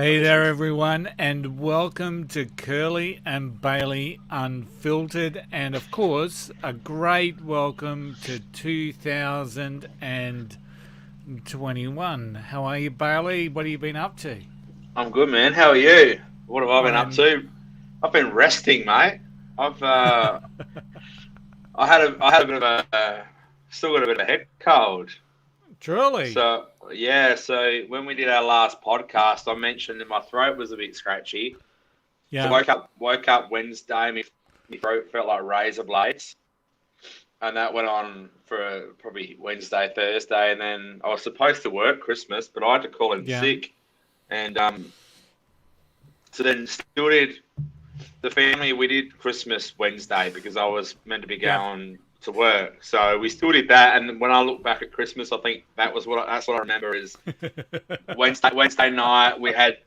Hey there, everyone, and welcome to Curly and Bailey Unfiltered, and of course, a great welcome to 2021. How are you, Bailey? What have you been up to? I'm good, man. How are you? What have I been up I'm to? I've been resting, mate. I've I had a bit of still got a bit of a head cold. truly, So when we did our last podcast, I mentioned that my throat was a bit scratchy. So yeah, woke up Wednesday, my throat felt like razor blades, and that went on for probably Wednesday, Thursday, and then I was supposed to work Christmas, but I had to call in yeah, sick, and so then still did. The family, we did Christmas Wednesday because I was meant to be yeah, going to work. So we still did that. And when I look back at Christmas, I think that's what I remember is Wednesday night we had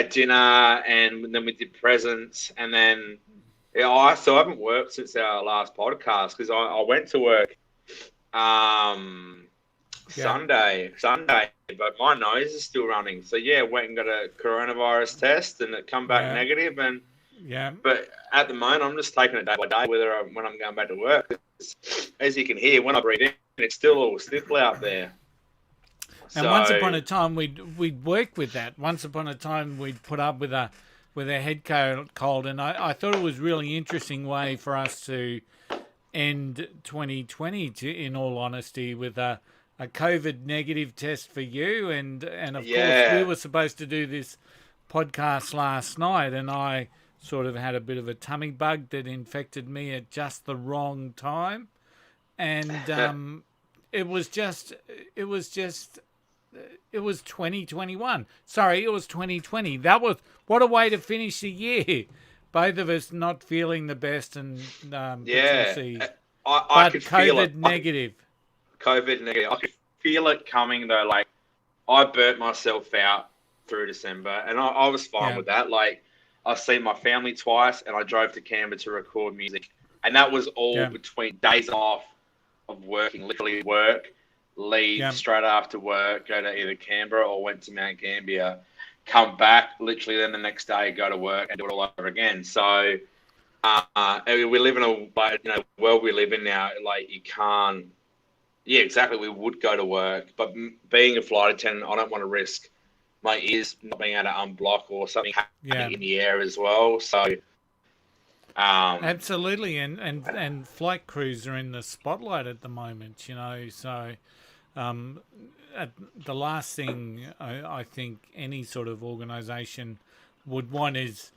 dinner and then we did presents and then I haven't worked since our last podcast because I went to work um yeah, Sunday, but my nose is still running. So yeah, went and got a coronavirus test and it come back yeah, negative and yeah. but at the moment, I'm just taking it day by day, when I'm going back to work. As you can hear, when I breathe in, it's still all sniffle out there. And once upon So, a time, we'd work with that. Once upon a time, we'd put up with a head cold, and I thought it was really interesting way for us to end 2020, in all honesty, with a COVID negative test for you. And of course, we yeah, were supposed to do this podcast last night, and I sort of had a bit of a tummy bug that infected me at just the wrong time. And it was just, it was just, it was 2021. Sorry, it was 2020. That was, what a way to finish the year. Both of us not feeling the best, and but you'll yeah. see. I But could feel it. COVID negative. COVID negative. I could feel it coming though. Like, I burnt myself out through December and I was fine Yeah, with that. Like, I seen my family twice and I drove to Canberra to record music. And that was all yeah, between days off of working, literally work, leave yeah. straight after work, go to either Canberra or went to Mount Gambier, come back, literally then the next day go to work and do it all over again. So we live in a world we live in now. Like you can't, yeah, exactly. We would go to work, but being a flight attendant, I don't want to risk my ears not being able to unblock or something Yeah. happening in the air as well. So um, Absolutely, and flight crews are in the spotlight at the moment, So, um, the last thing I think any sort of organisation would want is,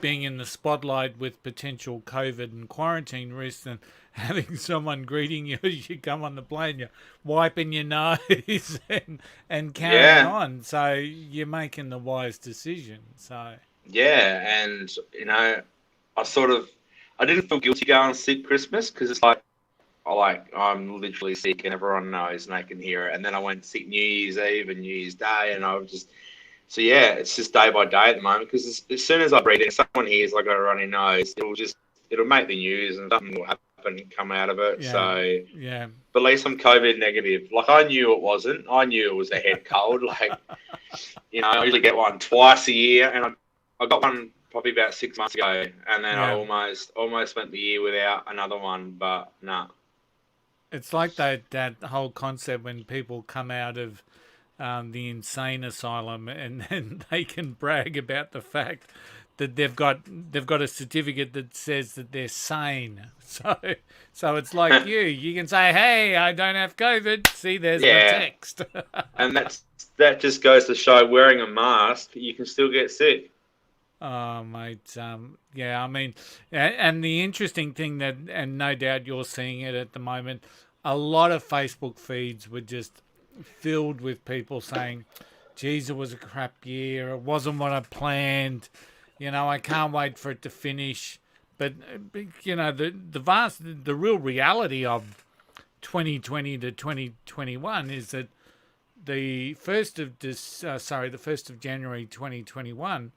being in the spotlight with potential COVID and quarantine risks, and having someone greeting you as you come on the plane, you're wiping your nose and carrying yeah, on. So you're making the wise decision. So yeah, and I sort of I didn't feel guilty going sick Christmas because it's like I'm literally sick and everyone knows and they can hear it. And then I went sick New Year's Eve and New Year's Day, and I was just so yeah, it's just day by day at the moment because as soon as I breathe in, someone hears I got a runny nose, it'll make the news and something will happen and come out of it. yeah, So yeah. but at least I'm COVID negative. Like I knew it wasn't. I knew it was a head cold. Like I usually get one twice a year, and I got one probably about 6 months ago, and then I Yeah, almost went the year without another one, but no. it's like that whole concept when people come out of the insane asylum, and they can brag about the fact that they've got a certificate that says that they're sane. So it's like you can say, "Hey, I don't have COVID." See, there's the Yeah, text. and that just goes to show wearing a mask, you can still get sick. Oh, mate. Yeah, I mean, and the interesting thing that, and no doubt you're seeing it at the moment, a lot of Facebook feeds were just filled with people saying, geez, it was a crap year. It wasn't what I planned. I can't wait for it to finish. But, the real reality of 2020 to 2021 is that the 1st of January 2021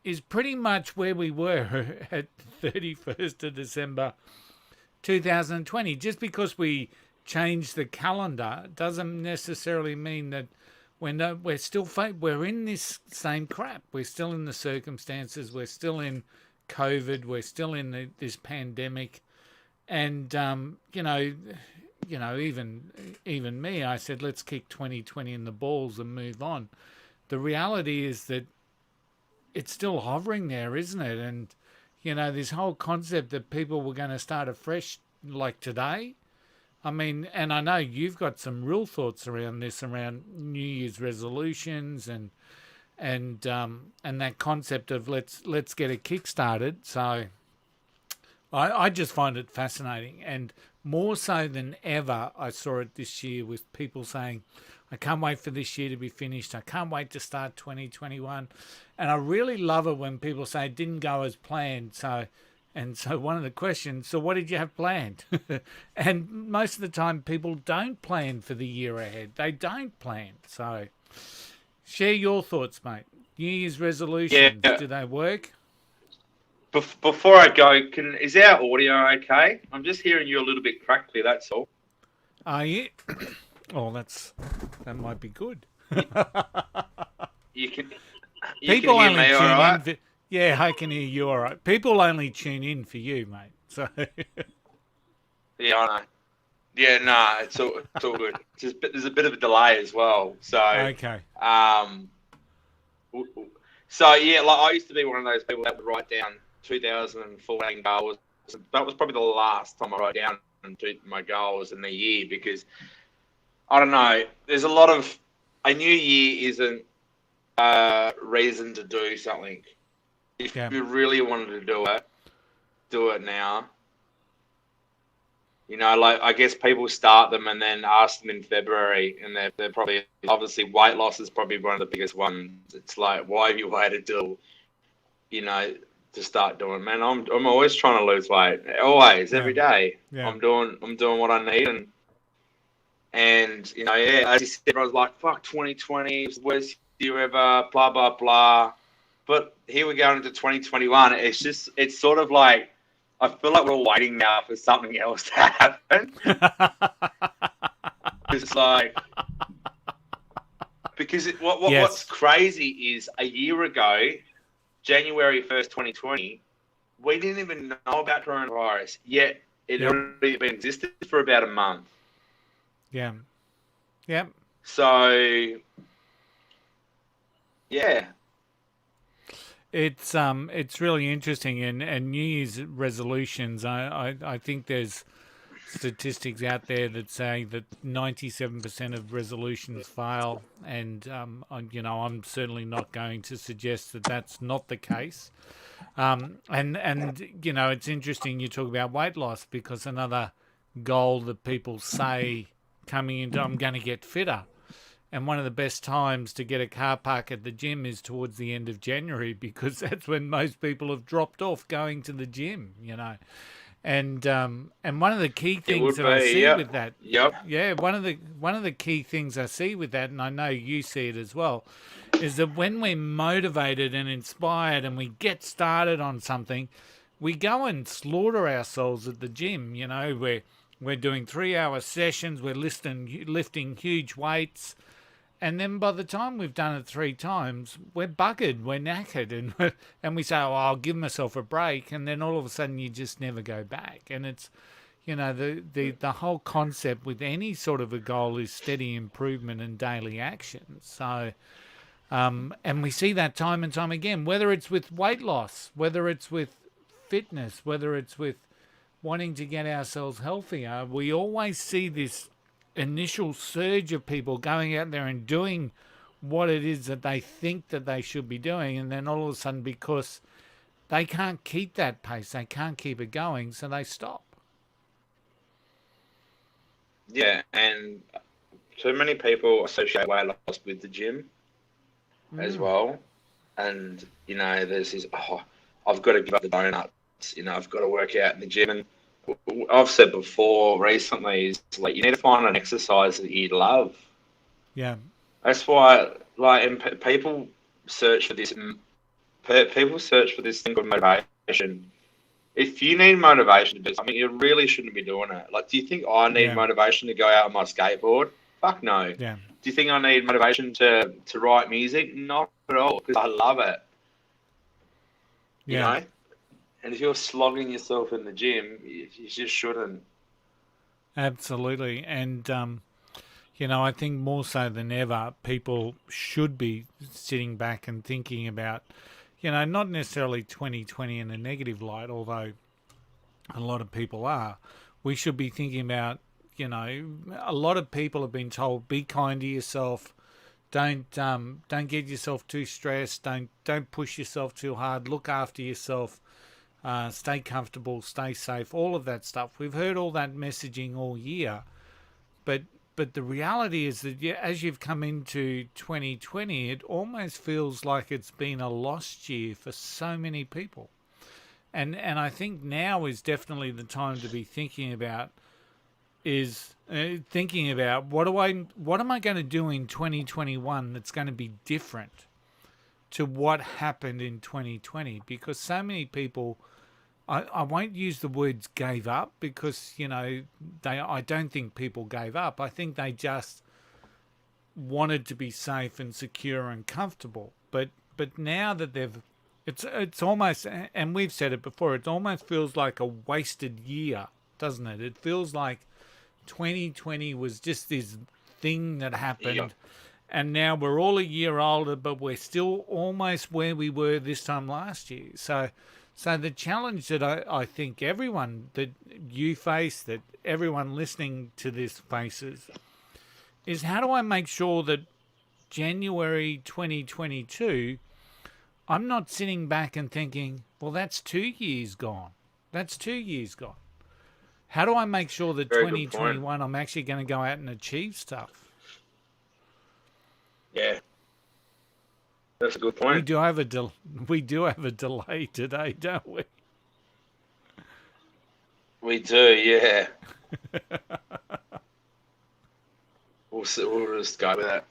is pretty much where we were at 31st of December 2020. Just because we changed the calendar doesn't necessarily mean that we're still we're in this same crap. We're still in the circumstances. We're still in COVID. We're still in this pandemic, and even me, I said, let's kick 2020 in the balls and move on. The reality is that it's still hovering there, isn't it? And this whole concept that people were going to start afresh like today. I mean, and I know you've got some real thoughts around this, around New Year's resolutions and that concept of let's get a kick started. So I just find it fascinating, and more so than ever, I saw it this year with people saying, I can't wait for this year to be finished. I can't wait to start 2021. And I really love it when people say it didn't go as planned. So one of the questions, so what did you have planned? And most of the time people don't plan for the year ahead. They don't plan. So share your thoughts, mate. New Year's resolutions, Yeah. do they work? Before I go, is our audio okay? I'm just hearing you a little bit crackly, that's all. Are you? Oh, that might be good. You can People hear only me all tune right? in. Yeah, I can hear you all right. People only tune in for you, mate. So Yeah, I know. Yeah, no, it's all good. There's a bit of a delay as well. So, okay. so yeah, like I used to be one of those people that would write down 2014 goals. That was probably the last time I wrote down my goals in the year, because I don't know. There's a lot of a new year isn't a reason to do something. If you really wanted to do it now. Like I guess people start them and then ask them in February, and they're probably, obviously weight loss is probably one of the biggest ones. It's like, why have you waited till to start doing? Man, I'm always trying to lose weight, always, every day. Yeah. I'm doing what I need, and as you said, everyone's like, fuck 2020, it's the worst year ever, blah blah blah. But here we go into 2021. It's sort of like, I feel like we're waiting now for something else to happen. It's like, because what's crazy is a year ago, January 1st, 2020, we didn't even know about coronavirus, yet it had already been existed for about a month. Yeah. Yep. So, yeah. It's really interesting, and New Year's resolutions. I think there's statistics out there that say that 97% of resolutions fail, and I'm certainly not going to suggest that that's not the case. And it's interesting you talk about weight loss, because another goal that people say coming into, I'm going to get fitter. And one of the best times to get a car park at the gym is towards the end of January, because that's when most people have dropped off going to the gym, And one of the key things that I see with that, one of the key things I see with that, and I know you see it as well, is that when we're motivated and inspired and we get started on something, we go and slaughter ourselves at the gym. We're doing 3-hour sessions, we're lifting huge weights. And then by the time we've done it 3 times, we're buggered, we're knackered, and we say, oh, I'll give myself a break. And then all of a sudden you just never go back. And it's, the whole concept with any sort of a goal is steady improvement and daily action. So, and we see that time and time again, whether it's with weight loss, whether it's with fitness, whether it's with wanting to get ourselves healthier, we always see this initial surge of people going out there and doing what it is that they think that they should be doing, and then all of a sudden, because they can't keep that pace, they can't keep it going, so they stop. Yeah, and so many people associate weight loss with the gym as well, and there's this, I've got to give up the donuts, I've got to work out in the gym. And I've said before recently, is like, you need to find an exercise that you love. Yeah. That's why, and people search for this. People search for this thing called motivation. If you need motivation to do something, you really shouldn't be doing it. Like, do you think I need motivation to go out on my skateboard? Fuck no. Yeah. Do you think I need motivation to write music? Not at all, because I love it. You Yeah. know. And if you're slogging yourself in the gym, you just shouldn't. Absolutely. And I think more so than ever, people should be sitting back and thinking about, not necessarily 2020 in a negative light, although a lot of people are. We should be thinking about, a lot of people have been told, be kind to yourself. Don't get yourself too stressed. Don't push yourself too hard. Look after yourself. Stay comfortable. Stay safe. All of that stuff. We've heard all that messaging all year, but the reality is that as you've come into 2020, it almost feels like it's been a lost year for so many people. And I think now is definitely the time to be thinking about what am I going to do in 2021 that's going to be different to what happened in 2020, because so many people, I won't use the words gave up, because I don't think people gave up. I think they just wanted to be safe and secure and comfortable. But now that it's almost, and we've said it before, it almost feels like a wasted year, doesn't it? It feels like 2020 was just this thing that Yeah. happened, and now we're all a year older, but we're still almost where we were this time last year. So the challenge that I think everyone, that you face, that everyone listening to this faces, is how do I make sure that January 2022, I'm not sitting back and thinking, well, that's 2 years gone. That's 2 years gone. How do I make sure that Very good point. 2021 I'm actually going to go out and achieve stuff? Yeah, that's a good We point. do have we do have a delay today, don't we? We do, yeah. We'll just go with that.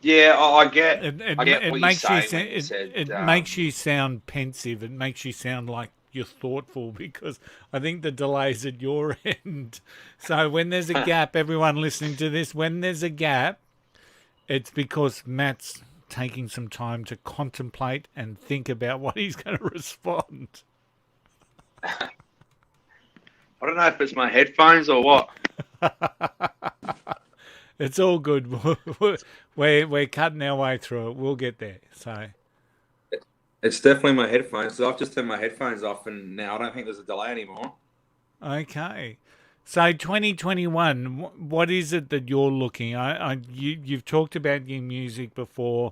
Yeah, I get It what you're makes you saying when you said, it makes you sound pensive. It makes you sound like you're thoughtful, because I think the delay's at your end. So when there's a gap, everyone listening to this, when there's a gap, it's because Matt's taking some time to contemplate and think about what he's going to respond. I don't know if it's my headphones or what. It's all good. We're cutting our way through it. We'll get there. So It's definitely my headphones. So I've just turned my headphones off, and now I don't think there's a delay anymore. okay. So 2021, what is it that you're looking? You've talked about your music before.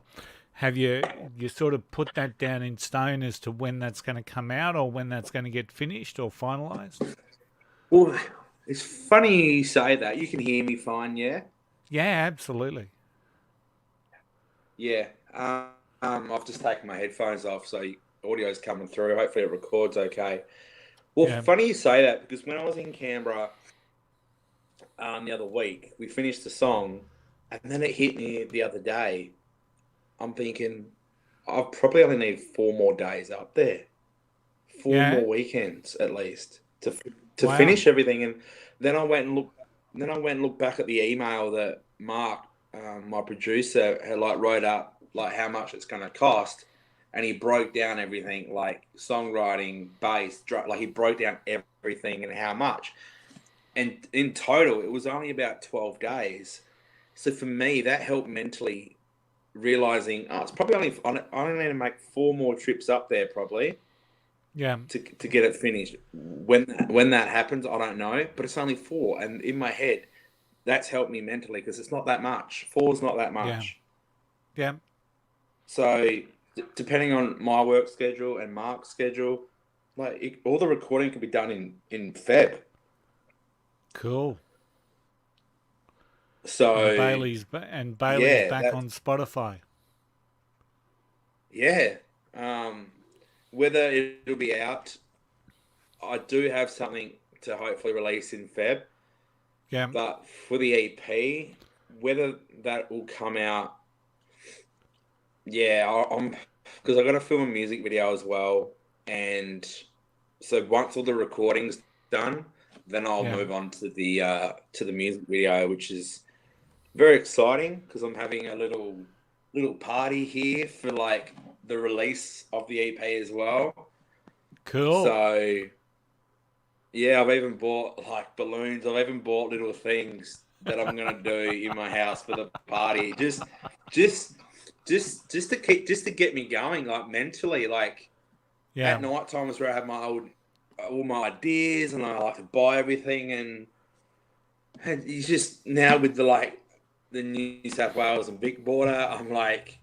Have you sort of put that down in stone as to when that's going to come out, or when that's going to get finished or finalised? Well, it's funny you say that. You can hear me fine, yeah? Yeah, absolutely. Yeah. I've just taken my headphones off, so audio's coming through. Hopefully it records okay. Well, Yeah. funny you say that, because when I was in Canberra the other week, we finished the song, and then it hit me the other day. I'm thinking, I probably only need 4 more days up there. Four Yeah. more weekends at least to Wow. finish everything. And then I went and looked. Then I went and looked back at the email that Mark, my producer, had wrote up how much it's going to cost, and he broke down everything, like songwriting, bass, he broke down everything and how much. And in total, it was only about 12 days. So for me, that helped mentally, realizing it's probably I only need to make 4 more trips up there probably Yeah. to get it finished. When that happens, I don't know, but it's only 4, and in my head, that's helped me mentally, because it's not that much. 4's not that Yeah. much. Yeah. So depending on my work schedule and Mark's schedule, all the recording can be done in Feb. Cool. So And Bailey's back on Spotify. Yeah. Whether it'll be out, I do have something to hopefully release in Feb. Yeah. But for the EP, whether that will come out, I'm because I got to film a music video as well, and so once all the recording's done, then I'll Yeah. move on to the music video, which is very exciting because I'm having a little party here for like the release of the EP as well. Cool. So yeah, I've even bought like balloons. I've even bought little things that I'm gonna do in my house for the party. Just, just to get me going, like mentally. Like Yeah. at night time is where I have all my ideas, and I like to buy everything. And it's just now with the New South Wales and big border, I'm like,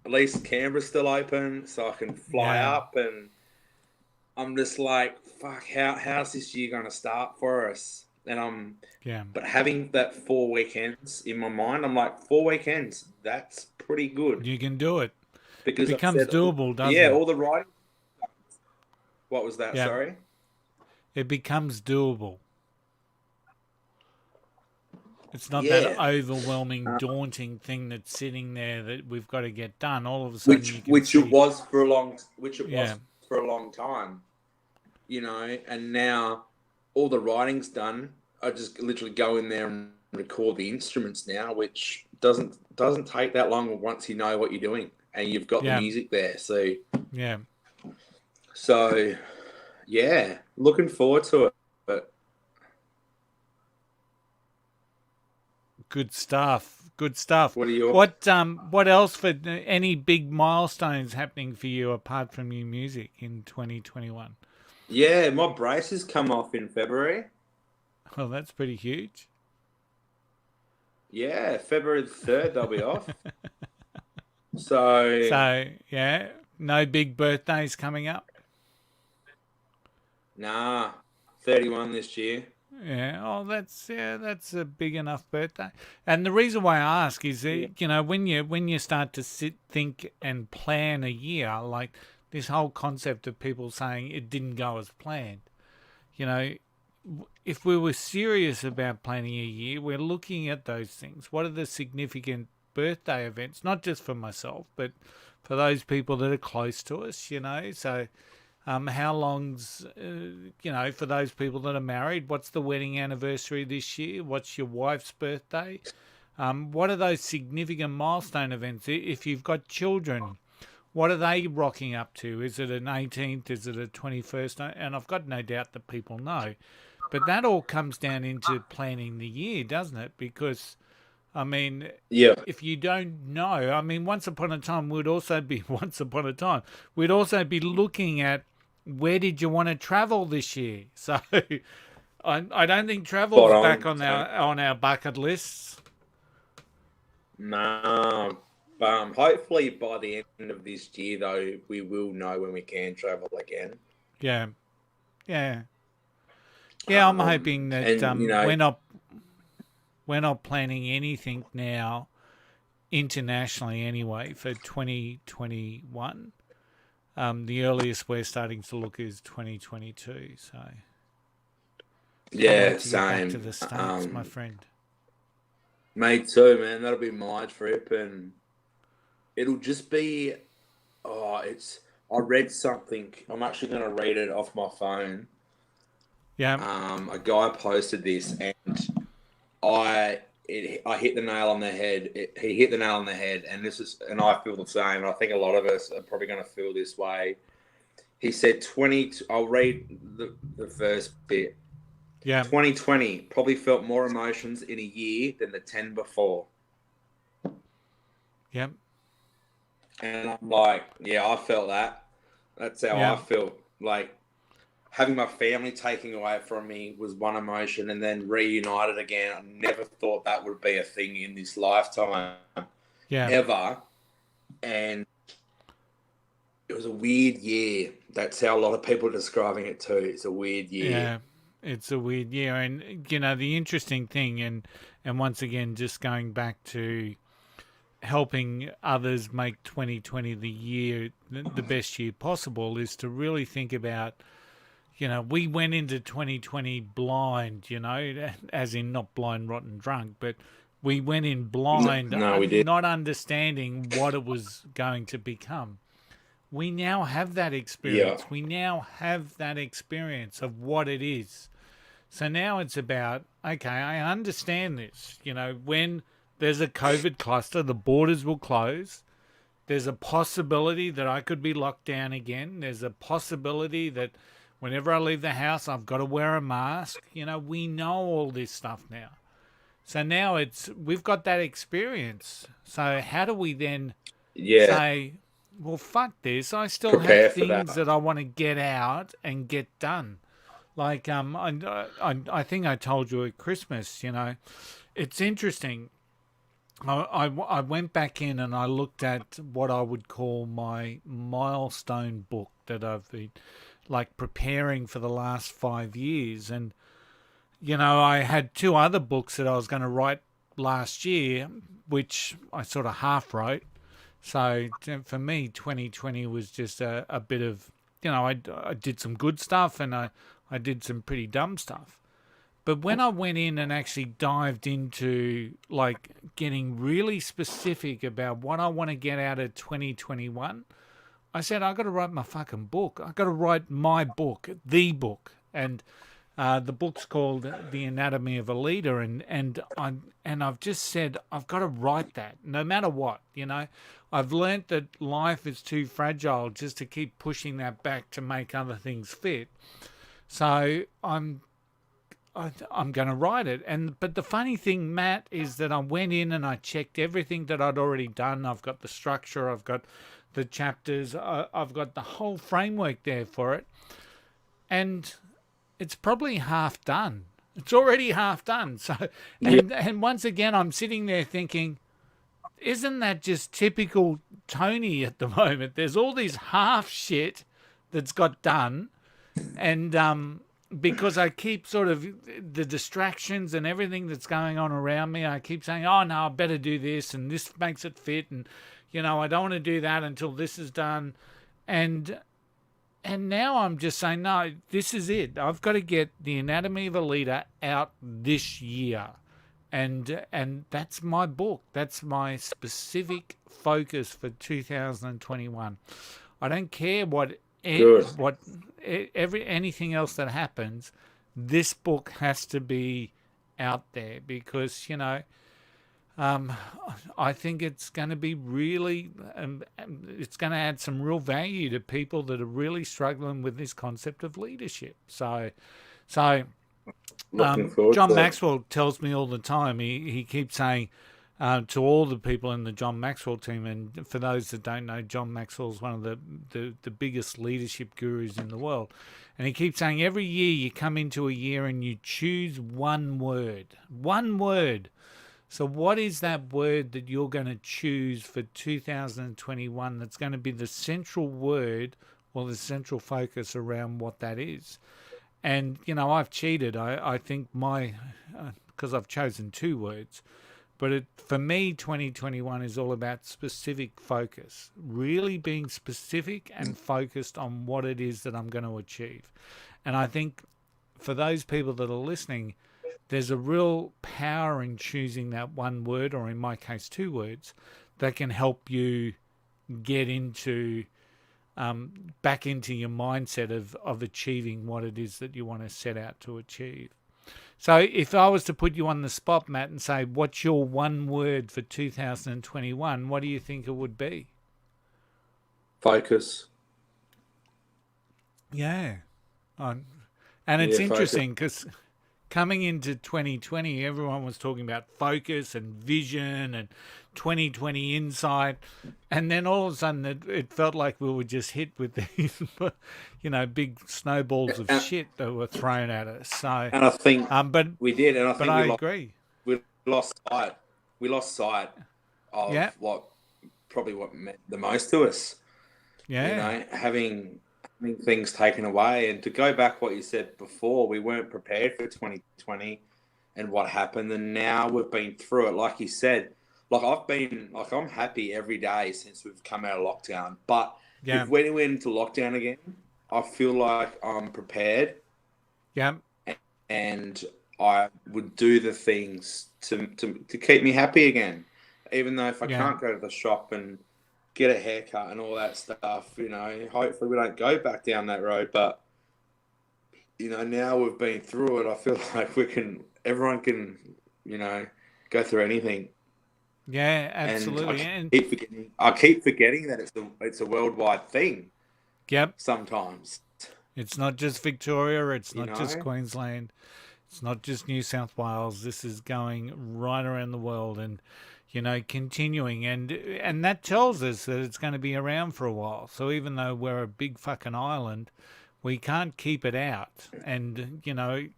at least Canberra's still open, so I can fly Yeah. up. And I'm just like, fuck, how's this year gonna start for us? Yeah. But having that 4 weekends in my mind, I'm like, 4 weekends, that's pretty good. You can do it. Because I've Becomes said, doable, doesn't yeah, it? all the writing. What was that? Yeah. Sorry. It becomes doable. It's not that Yeah. overwhelming, daunting thing that's sitting there that we've got to get done. All of a sudden, Which you can which it see. was for a long which it Yeah. was for a long time, and now all the writing's done. I just literally go in there and record the instruments now, which doesn't take that long once you know what you're doing and you've got the Yeah. music there. So Yeah. yeah, looking forward to it. But Good stuff. Good stuff. what are your What else for any big milestones happening for you apart from your music in 2021? Yeah, my braces come off in February. Well, that's pretty huge. Yeah, February the 3rd they'll be off. So So, yeah, no big birthdays coming up. nah, 31 this year. Yeah, oh, that's a big enough birthday. And the reason why I ask is that, when you start to think and plan a year, like this whole concept of people saying it didn't go as planned, if we were serious about planning a year, we're looking at those things. What are the significant birthday events, not just for myself, but for those people that are close to us, So, how long's, for those people that are married, what's the wedding anniversary this year? What's your wife's birthday? What are those significant milestone events? If you've got children, what are they rocking up to? Is it an 18th? Is it a 21st? And I've got no doubt that people know. But that all comes down into planning the year, doesn't it? Because, I mean, Yeah. if you don't know, I mean, once upon a time, we'd also be looking at where did you want to travel this year? So I don't think travel's Spot on. back on our bucket lists. No. Hopefully by the end of this year, though, we will know when we can travel again. Yeah. Yeah. Yeah, I'm hoping that we're not planning anything now internationally anyway for 2021. The earliest we're starting to look is 2022. So yeah, to same. Get back to the States, my friend. Me too, man. That'll be my trip, and it'll just be. I read something. I'm actually going to read it off my phone. Yeah. A guy posted this, and I hit the nail on the head. He hit the nail on the head, and I feel the same. I think a lot of us are probably going to feel this way. He said 20. I'll read the first bit. Yeah. 2020 probably felt more emotions in a year than the 10 before. Yep. And I'm like, yeah, I felt that. That's how I felt. Like having my family taken away from me was one emotion, and then reunited again. I never thought that would be a thing in this lifetime, ever. And it was a weird year. That's how a lot of people are describing it too. It's a weird year. Yeah, it's a weird year. And, the interesting thing, and once again, just going back to helping others make 2020 the best year possible, is to really think about, we went into 2020 blind, as in not blind, rotten, drunk, but we went in blind, No, we did. not understanding what it was going to become. We now have that experience. Yeah. We now have that experience of what it is. So now it's about, okay, I understand this. You know, when there's a COVID cluster, the borders will close. There's a possibility that I could be locked down again. There's a possibility that whenever I leave the house, I've got to wear a mask. You know, we know all this stuff now. So now we've got that experience. So how do we then Yeah, say, well, fuck this. I still have prepare for things that. that I want to get out and get done. Like I think I told you at Christmas. You know, it's interesting. I went back in and I looked at what I would call my milestone book that I've been like preparing for the last 5 years. And, you know, I had two other books that I was going to write last year, which I sort of half wrote. So for me, 2020 was just a bit of, you know, I did some good stuff and I did some pretty dumb stuff. But when I went in and actually dived into like getting really specific about what I want to get out of 2021, I said, I got to write my fucking book. I got to write my book, the book. And the book's called The Anatomy of a Leader. And I've just said, I've got to write that no matter what, you know. I've learnt that life is too fragile just to keep pushing that back to make other things fit. So I'm going to write it. But the funny thing, Matt, is that I went in and I checked everything that I'd already done. I've got the structure, I've got the chapters, I've got the whole framework there for it. And it's probably half done. It's already half done. So, and once again, I'm sitting there thinking, isn't that just typical Tony at the moment? There's all this half shit that's got done. And because I keep sort of the distractions and everything that's going on around me, I keep saying, oh, no, I better do this and this makes it fit. And, you know, I don't want to do that until this is done. And now I'm just saying, no, this is it. I've got to get The Anatomy of a Leader out this year. And that's my book. That's my specific focus for 2021. I don't care anything else that happens. This book has to be out there because, you know, I think it's going to be really, it's going to add some real value to people that are really struggling with this concept of leadership. So Looking forward John to it. Maxwell tells me all the time, he keeps saying to all the people in the John Maxwell team, and for those that don't know, John Maxwell's one of the biggest leadership gurus in the world. And he keeps saying every year you come into a year and you choose one word. One word. So what is that word that you're going to choose for 2021 that's going to be the central word or the central focus around what that is? And, you know, I've cheated. I think because I've chosen two words. But for me, 2021 is all about specific focus, really being specific and focused on what it is that I'm going to achieve. And I think for those people that are listening, there's a real power in choosing that one word, or in my case, two words, that can help you get into back into your mindset of achieving what it is that you want to set out to achieve. So if I was to put you on the spot, Matt, and say, what's your one word for 2021, what do you think it would be? Focus. Yeah. And it's interesting because coming into 2020, everyone was talking about focus and vision and 2020 insight. And then all of a sudden it felt like we were just hit with these, you know, big snowballs of shit that were thrown at us. So, and I think but we did, and I think I agree. We lost sight. We lost sight of what meant the most to us. Yeah. You know, having things taken away, and to go back what you said before, we weren't prepared for 2020 and what happened, and now we've been through it. Like you said, I'm happy every day since we've come out of lockdown. But if we went into lockdown again, I feel like I'm prepared. Yeah. And I would do the things to keep me happy again, even though if I can't go to the shop and get a haircut and all that stuff, you know, hopefully we don't go back down that road. But now we've been through it, I feel like everyone can, go through anything. Yeah, And absolutely. And I keep forgetting that it's a worldwide thing yep, sometimes, it's not just Victoria, it's you not just know? Queensland, it's not just New South Wales. This is going right around the world, and continuing, and that tells us that it's going to be around for a while. So even though we're a big fucking island, we can't keep it out. And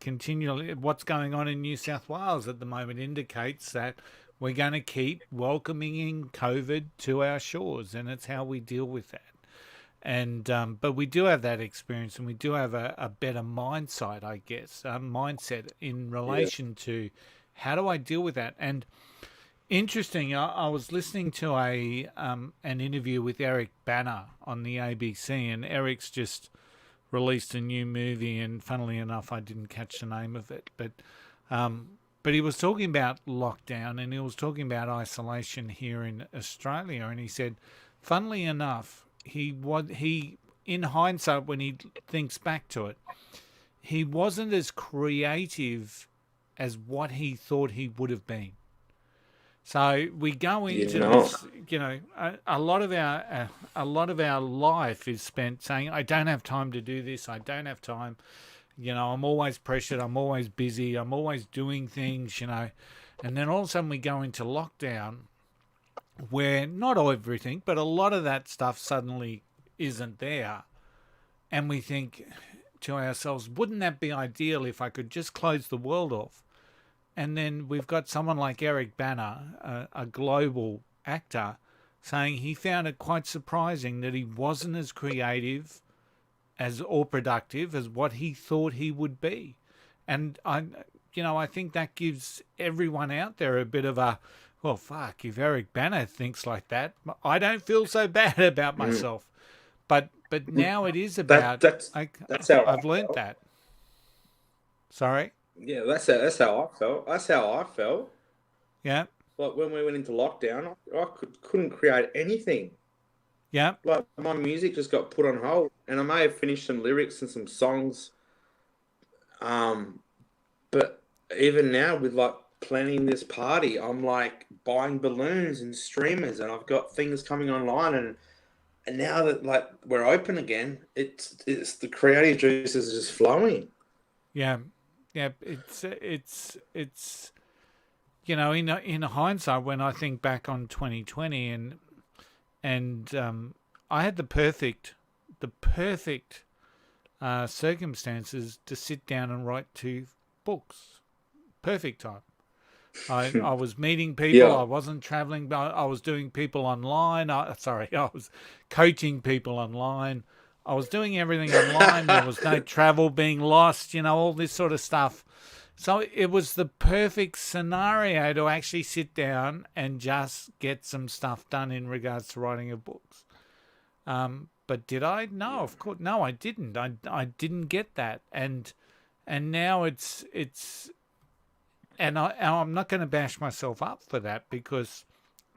continually, what's going on in New South Wales at the moment indicates that we're going to keep welcoming COVID to our shores, and it's how we deal with that. And but we do have that experience, and we do have a better mindset, I guess, mindset in Yeah. relation to how do I deal with that. And interesting, I was listening to an interview with Eric Banner on the ABC, and Eric's just released a new movie, and funnily enough, I didn't catch the name of it, but he was talking about lockdown, and he was talking about isolation here in Australia, and he said, funnily enough, he in hindsight, when he thinks back to it, he wasn't as creative as what he thought he would have been. So we go You into know, this, a lot of our life is spent saying, I don't have time to do this, I don't have time. I'm always pressured, I'm always busy, I'm always doing things, and then all of a sudden we go into lockdown where not everything, but a lot of that stuff suddenly isn't there. And we think to ourselves, wouldn't that be ideal if I could just close the world off? And then we've got someone like Eric Banner, a global actor, saying he found it quite surprising that he wasn't as creative or productive as what he thought he would be. And I think that gives everyone out there a bit of a, well, fuck, if Eric Banner thinks like that, I don't feel so bad about mm, myself. But now it is that about, that's that's how I I've learnt felt. that. Sorry? Yeah, that's how I felt. That's how I felt. Yeah, Like when we went into lockdown, I couldn't create anything. yeah, Like my music just got put on hold, and I may have finished some lyrics and some songs. Um, but even now with like planning this party, I'm like buying balloons and streamers, and I've got things coming online, and now that like we're open again, it's the creative juices are just flowing. yeah, yeah. It's in hindsight, when I think back on 2020, and I had the perfect circumstances to sit down and write two books. Perfect time. I was meeting people. Yeah. I wasn't traveling. I was doing people online. I was coaching people online. I was doing everything online. There was no travel being lost. All this sort of stuff. So it was the perfect scenario to actually sit down and just get some stuff done in regards to writing of books. But did I? No, of course, no, I didn't. I didn't get that, and now I'm not going to bash myself up for that, because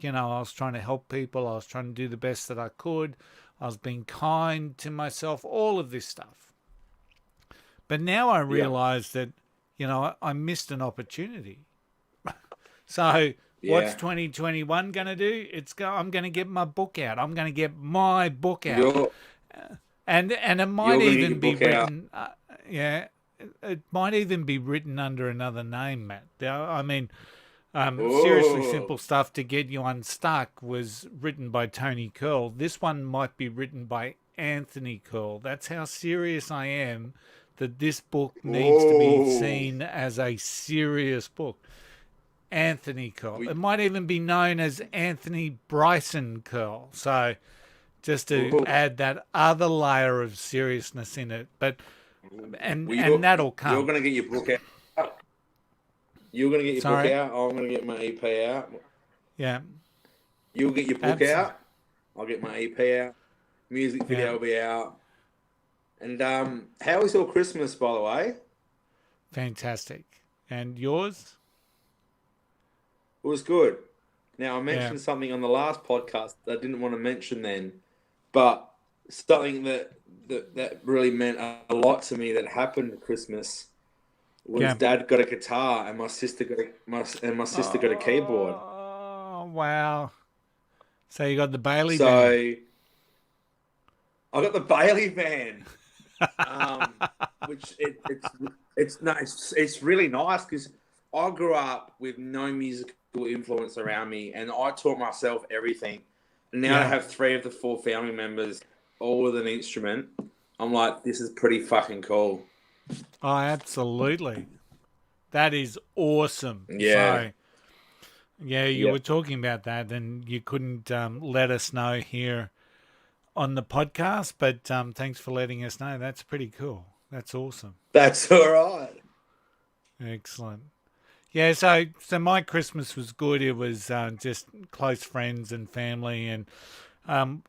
I was trying to help people. I was trying to do the best that I could. I was being kind to myself. All of this stuff. But now I Yeah. realize that I missed an opportunity. So what's Yeah. 2021 going to do? I'm going to get my book out. I'm going to get my book out. You're And it you're might gonna get even your be book out. written, yeah, it might even be written under another name, Matt. I mean, seriously Oh, simple stuff to get you unstuck was written by Tony Curl. This one might be written by Anthony Curl. That's how serious I am that this book needs to be oh. seen as a serious book. Anthony Curl. We, It might even be known as Anthony Bryson Curl. So just to oh. add that other layer of seriousness in it. But and Well, and that'll you're come. gonna get your book out. You're gonna get your book Sorry. out. I'm gonna get my EP out. Yeah. You'll get your book Absolutely. out. I'll get my EP out. Music Yeah. video will be out. And how was your Christmas, by the way? Fantastic. And yours? It was good. Now I Yeah. mentioned something on the last podcast that I didn't want to mention then, but something that that really meant a lot to me that happened at Christmas was Yeah. Dad got a guitar and my sister got a keyboard. Oh, wow. So you got the Bailey band. So I got the Bailey band, um, which it's really nice because I grew up with no musical influence around me, and I taught myself everything. And now to Yeah. have 3 of the 4 family members all with an instrument, I'm like, this is pretty fucking cool. Oh, absolutely. That is awesome. Yeah. So, yeah, you Yep. were talking about that and you couldn't let us know here on the podcast, but thanks for letting us know. That's pretty cool. That's awesome. That's all right. Excellent. Yeah, so my Christmas was good. It was just close friends and family, and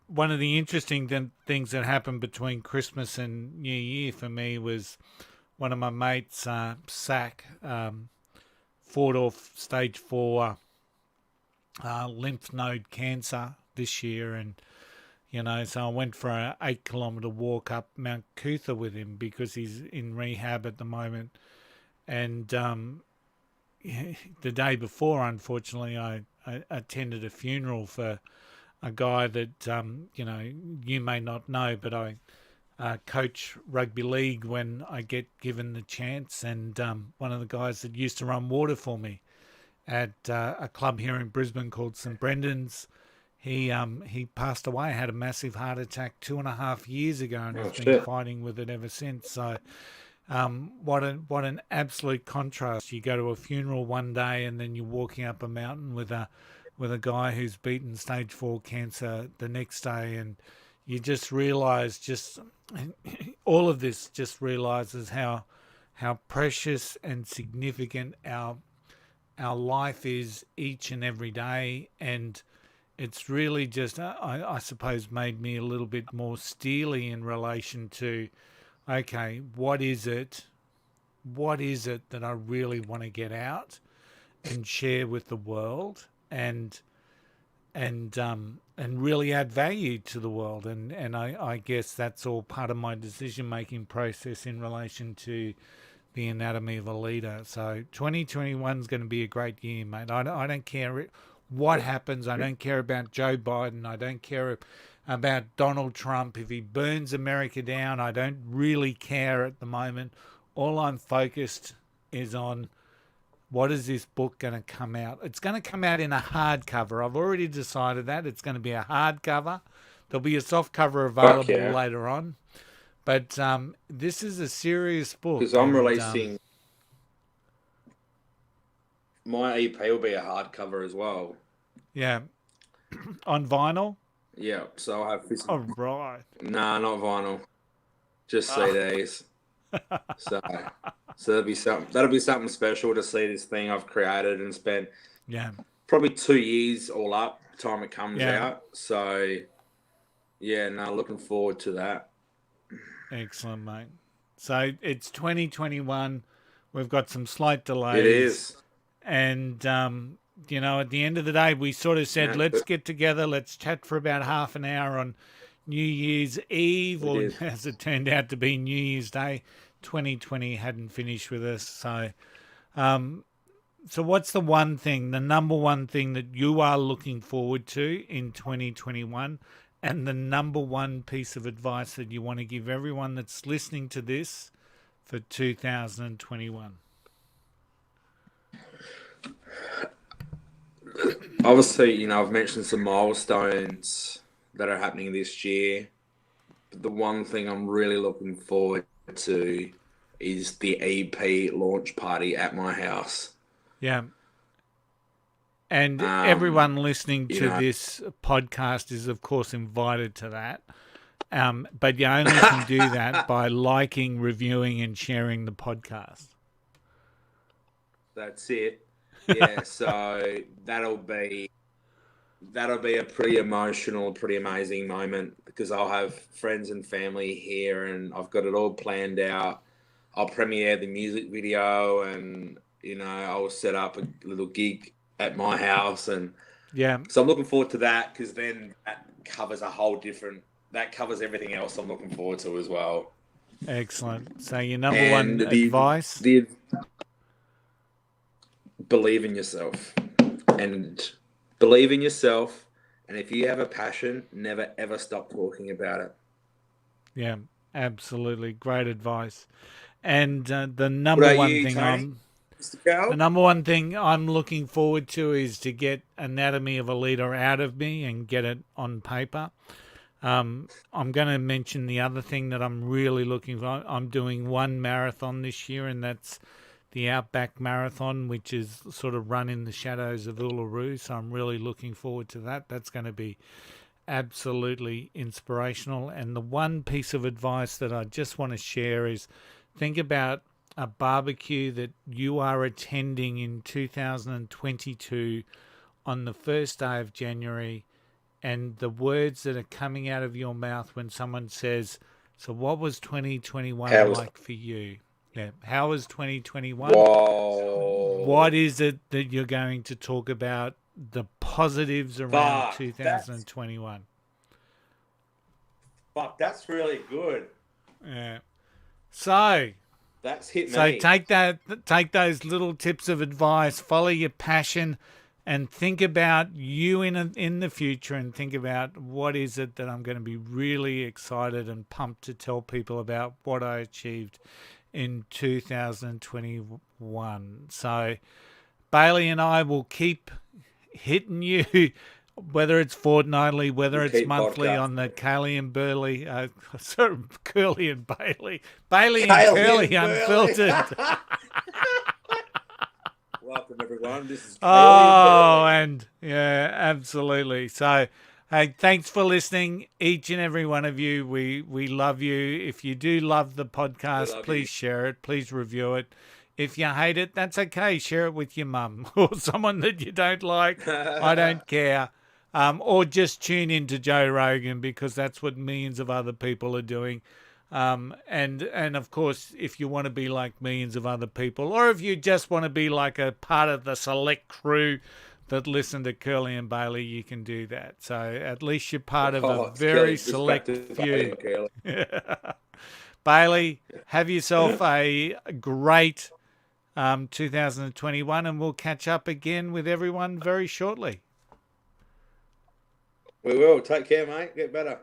one of the interesting things that happened between Christmas and New Year for me was one of my mates, Sack, fought off stage 4 lymph node cancer this year, and so I went for an 8 kilometre walk up Mount Cootha with him because he's in rehab at the moment, and the day before, unfortunately, I attended a funeral for a guy that you may not know, but I coach rugby league when I get given the chance, and one of the guys that used to run water for me at a club here in Brisbane called St Brendan's. He passed away, had a massive heart attack 2.5 years ago, and has been fighting with it ever since. So what an absolute contrast. You go to a funeral one day and then you're walking up a mountain with a guy who's beaten stage 4 cancer the next day, and you just realize all of this just realizes how precious and significant our life is each and every day. And it's really just I suppose made me a little bit more steely in relation to, okay, what is it that I really want to get out and share with the world, and really add value to the world, and I guess that's all part of my decision making process in relation to the anatomy of a leader. So 2021 is going to be a great year, mate. I don't care what happens. I don't care about Joe Biden. I don't care about Donald Trump. If he burns America down, I don't really care at the moment. All I'm focused is on, what is this book going to come out? It's going to come out in a hardcover. I've already decided that. It's going to be a hardcover. There'll be a soft cover available later on. But this is a serious book. Because I'm releasing... my EP will be a hardcover as well. Yeah. On vinyl? Yeah, so I'll have... Oh, right. Nah, not vinyl. Just CDs. So that'll be something special to see this thing I've created and spent probably 2 years all up time it comes out. So yeah, no, looking forward to that. Excellent, mate. So it's 2021. We've got some slight delays. It is. And at the end of the day, we sort of said, let's get together, let's chat for about half an hour on New Year's Eve, or as it turned out to be New Year's Day. 2020 hadn't finished with us. So what's the number one thing that you are looking forward to in 2021, and the number one piece of advice that you want to give everyone that's listening to this for 2021? Obviously, I've mentioned some milestones that are happening this year. But the one thing I'm really looking forward to is the EP launch party at my house. Yeah. And everyone listening to this podcast is, of course, invited to that. But you only can do that by liking, reviewing, and sharing the podcast. That's it. Yeah, so that'll be a pretty emotional, pretty amazing moment, because I'll have friends and family here and I've got it all planned out. I'll premiere the music video, and I'll set up a little gig at my house, and so I'm looking forward to that, because then that covers a whole different that covers everything else I'm looking forward to as well. Excellent. So your number And one advice? Believe in yourself. And believe in yourself. And if you have a passion, never, ever stop talking about it. Yeah, absolutely. Great advice. And the number one thing I'm looking forward to is to get Anatomy of a Leader out of me and get it on paper. I'm going to mention the other thing that I'm really looking for. I'm doing one marathon this year, and that's the Outback Marathon, which is sort of run in the shadows of Uluru. So I'm really looking forward to that. That's going to be absolutely inspirational. And the one piece of advice that I just want to share is think about a barbecue that you are attending in 2022 on the first day of January, and the words that are coming out of your mouth when someone says, so what was 2021 like for you? Yeah. How was 2021? Whoa. What is it that you're going to talk about, the positives around 2021? Fuck, that's really good. Yeah. So that's hit me. So take those little tips of advice, follow your passion, and think about you in the future, and think about what is it that I'm going to be really excited and pumped to tell people about what I achieved in 2021. So Bailey and I will keep hitting you, whether it's fortnightly, whether it's monthly, on the Curly and Burley, Curly and Bailey, Bailey and Curly Unfiltered. Welcome everyone. This is and yeah, absolutely. So, hey, thanks for listening, each and every one of you. We love you. If you do love the podcast, please share it. Please review it. If you hate it, that's okay. Share it with your mum or someone that you don't like. I don't care. Or just tune in to Joe Rogan, because that's what millions of other people are doing. And of course, if you want to be like millions of other people, or if you just want to be like a part of the select crew that listen to Curly and Bailey, you can do that. So at least you're part of a very select few. Bailey, have yourself a great 2021, and we'll catch up again with everyone very shortly. We will. Take care, mate. Get better.